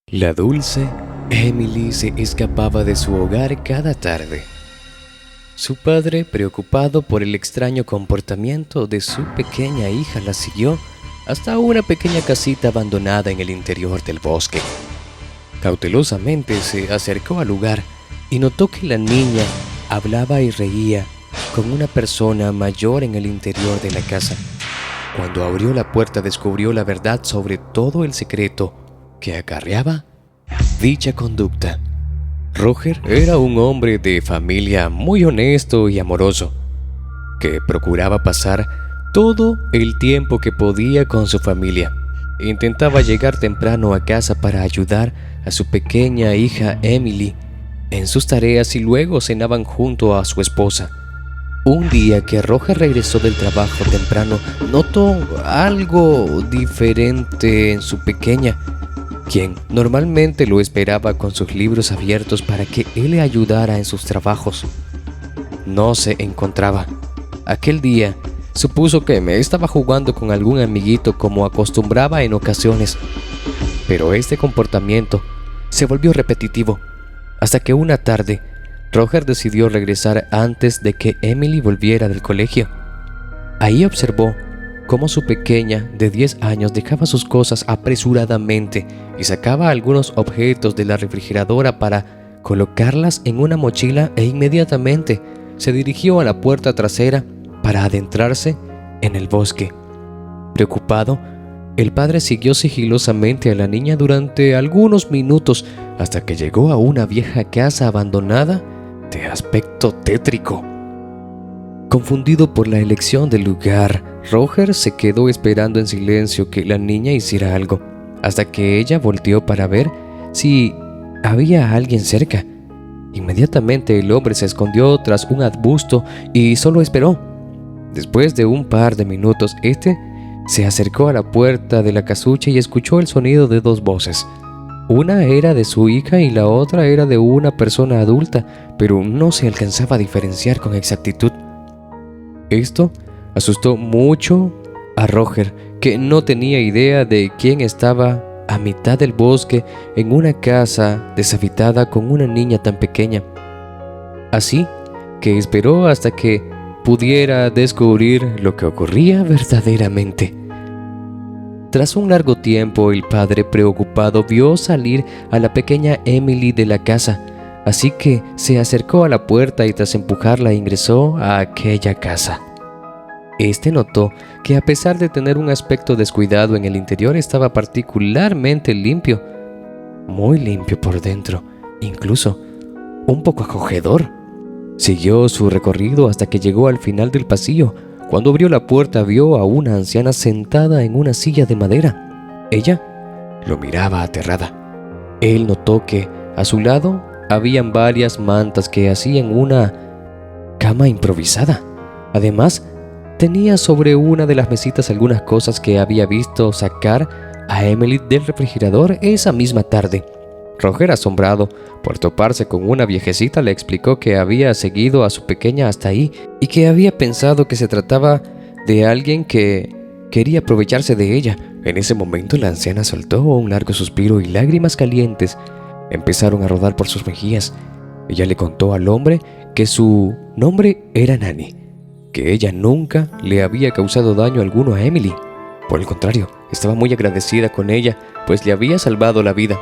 La dulce Emily se escapaba de su hogar cada tarde. Su padre, preocupado por el extraño comportamiento de su pequeña hija, la siguió hasta una pequeña casita abandonada en el interior del bosque. Cautelosamente se acercó al lugar y notó que la niña hablaba y reía con una persona mayor en el interior de la casa. Cuando abrió la puerta, descubrió la verdad sobre todo el secreto que acarreaba dicha conducta. Roger era un hombre de familia muy honesto y amoroso, que procuraba pasar todo el tiempo que podía con su familia. Intentaba llegar temprano a casa para ayudar a su pequeña hija Emily en sus tareas y luego cenaban junto a su esposa. Un día que Roger regresó del trabajo temprano, notó algo diferente en su pequeña, quien normalmente lo esperaba con sus libros abiertos para que él le ayudara en sus trabajos. No se encontraba. Aquel día supuso que me estaba jugando con algún amiguito como acostumbraba en ocasiones, pero este comportamiento se volvió repetitivo, hasta que una tarde Roger decidió regresar antes de que Emily volviera del colegio. Ahí observó cómo su pequeña de 10 años dejaba sus cosas apresuradamente y sacaba algunos objetos de la refrigeradora para colocarlas en una mochila e inmediatamente se dirigió a la puerta trasera para adentrarse en el bosque. Preocupado, el padre siguió sigilosamente a la niña durante algunos minutos hasta que llegó a una vieja casa abandonada de aspecto tétrico. Confundido por la elección del lugar, Roger se quedó esperando en silencio que la niña hiciera algo, hasta que ella volteó para ver si había alguien cerca. Inmediatamente el hombre se escondió tras un arbusto y solo esperó. Después de un par de minutos, se acercó a la puerta de la casucha y escuchó el sonido de dos voces. Una era de su hija y la otra era de una persona adulta, pero no se alcanzaba a diferenciar con exactitud. Esto asustó mucho a Roger, que no tenía idea de quién estaba a mitad del bosque en una casa deshabitada con una niña tan pequeña. Así que esperó hasta que pudiera descubrir lo que ocurría verdaderamente. Tras un largo tiempo, el padre, preocupado, vio salir a la pequeña Emily de la casa, así que se acercó a la puerta y tras empujarla ingresó a aquella casa. Notó que a pesar de tener un aspecto descuidado en el interior, estaba particularmente limpio, muy limpio por dentro, incluso un poco acogedor. Siguió su recorrido hasta que llegó al final del pasillo. Cuando abrió la puerta, vio a una anciana sentada en una silla de madera. Ella lo miraba aterrada. Él notó que a su lado habían varias mantas que hacían una cama improvisada. Además, tenía sobre una de las mesitas algunas cosas que había visto sacar a Emily del refrigerador esa misma tarde. Roger, asombrado por toparse con una viejecita, le explicó que había seguido a su pequeña hasta ahí y que había pensado que se trataba de alguien que quería aprovecharse de ella. En ese momento la anciana soltó un largo suspiro y lágrimas calientes empezaron a rodar por sus mejillas. Ella le contó al hombre que su nombre era Nanny, que ella nunca le había causado daño alguno a Emily. Por el contrario, estaba muy agradecida con ella, pues le había salvado la vida.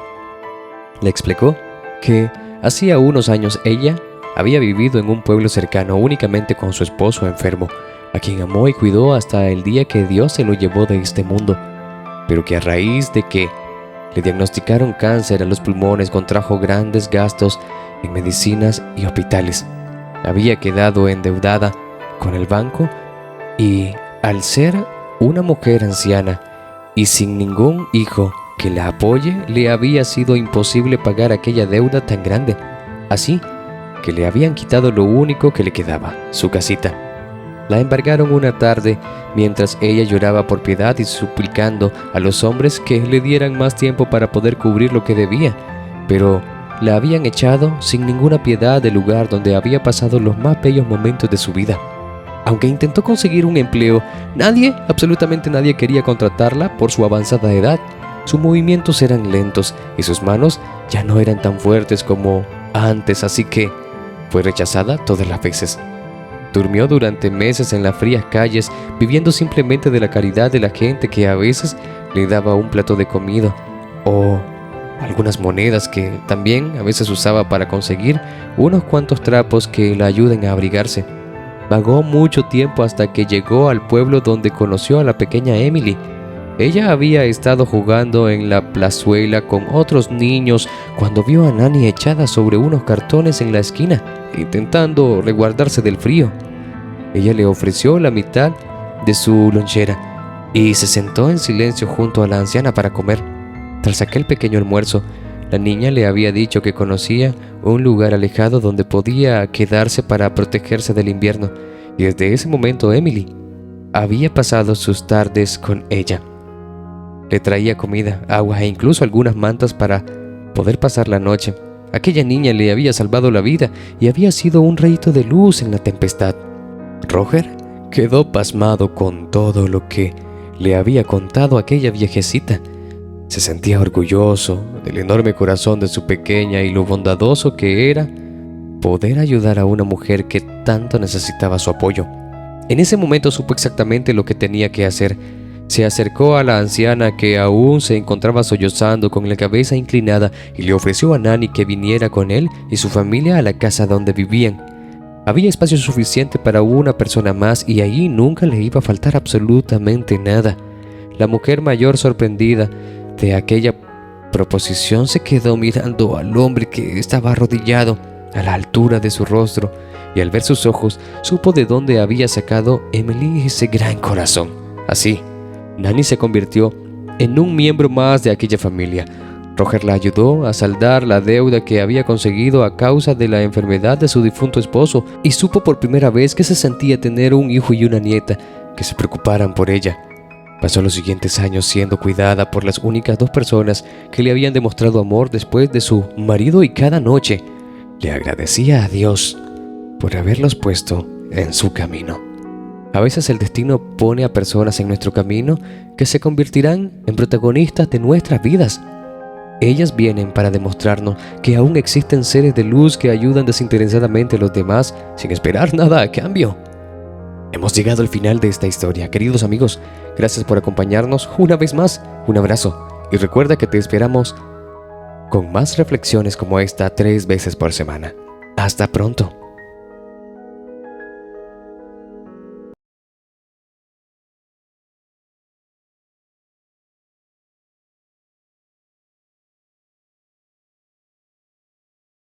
Le explicó que hacía unos años ella había vivido en un pueblo cercano únicamente con su esposo enfermo, a quien amó y cuidó hasta el día que Dios se lo llevó de este mundo, pero que a raíz de que le diagnosticaron cáncer a los pulmones, contrajo grandes gastos en medicinas y hospitales. Había quedado endeudada con el banco y, al ser una mujer anciana y sin ningún hijo que la apoye, le había sido imposible pagar aquella deuda tan grande. Así que le habían quitado lo único que le quedaba, su casita. La embargaron una tarde mientras ella lloraba por piedad y suplicando a los hombres que le dieran más tiempo para poder cubrir lo que debía, pero la habían echado sin ninguna piedad del lugar donde había pasado los más bellos momentos de su vida. Aunque intentó conseguir un empleo, absolutamente nadie quería contratarla por su avanzada edad. Sus movimientos eran lentos y sus manos ya no eran tan fuertes como antes, así que fue rechazada todas las veces. Durmió durante meses en las frías calles, viviendo simplemente de la caridad de la gente que a veces le daba un plato de comida o algunas monedas que también a veces usaba para conseguir unos cuantos trapos que la ayuden a abrigarse. Vagó mucho tiempo hasta que llegó al pueblo donde conoció a la pequeña Emily. Ella había estado jugando en la plazuela con otros niños cuando vio a Nanny echada sobre unos cartones en la esquina, intentando resguardarse del frío. Ella le ofreció la mitad de su lonchera y se sentó en silencio junto a la anciana para comer. Tras aquel pequeño almuerzo, la niña le había dicho que conocía un lugar alejado donde podía quedarse para protegerse del invierno, y desde ese momento Emily había pasado sus tardes con ella. Le traía comida, agua e incluso algunas mantas para poder pasar la noche. Aquella niña le había salvado la vida y había sido un rayito de luz en la tempestad. Roger quedó pasmado con todo lo que le había contado aquella viejecita. Se sentía orgulloso del enorme corazón de su pequeña y lo bondadoso que era poder ayudar a una mujer que tanto necesitaba su apoyo. En ese momento supo exactamente lo que tenía que hacer. Se acercó a la anciana que aún se encontraba sollozando con la cabeza inclinada y le ofreció a Nanny que viniera con él y su familia a la casa donde vivían. Había espacio suficiente para una persona más y allí nunca le iba a faltar absolutamente nada. La mujer mayor, sorprendida de aquella proposición, se quedó mirando al hombre que estaba arrodillado a la altura de su rostro, y al ver sus ojos supo de dónde había sacado Emily ese gran corazón. Así, Nanny se convirtió en un miembro más de aquella familia. Roger la ayudó a saldar la deuda que había conseguido a causa de la enfermedad de su difunto esposo y supo por primera vez que se sentía tener un hijo y una nieta que se preocuparan por ella. Pasó los siguientes años siendo cuidada por las únicas dos personas que le habían demostrado amor después de su marido, y cada noche le agradecía a Dios por haberlos puesto en su camino. A veces el destino pone a personas en nuestro camino que se convertirán en protagonistas de nuestras vidas. Ellas vienen para demostrarnos que aún existen seres de luz que ayudan desinteresadamente a los demás sin esperar nada a cambio. Hemos llegado al final de esta historia. Queridos amigos, gracias por acompañarnos una vez más. Un abrazo y recuerda que te esperamos con más reflexiones como esta 3 veces por semana. Hasta pronto.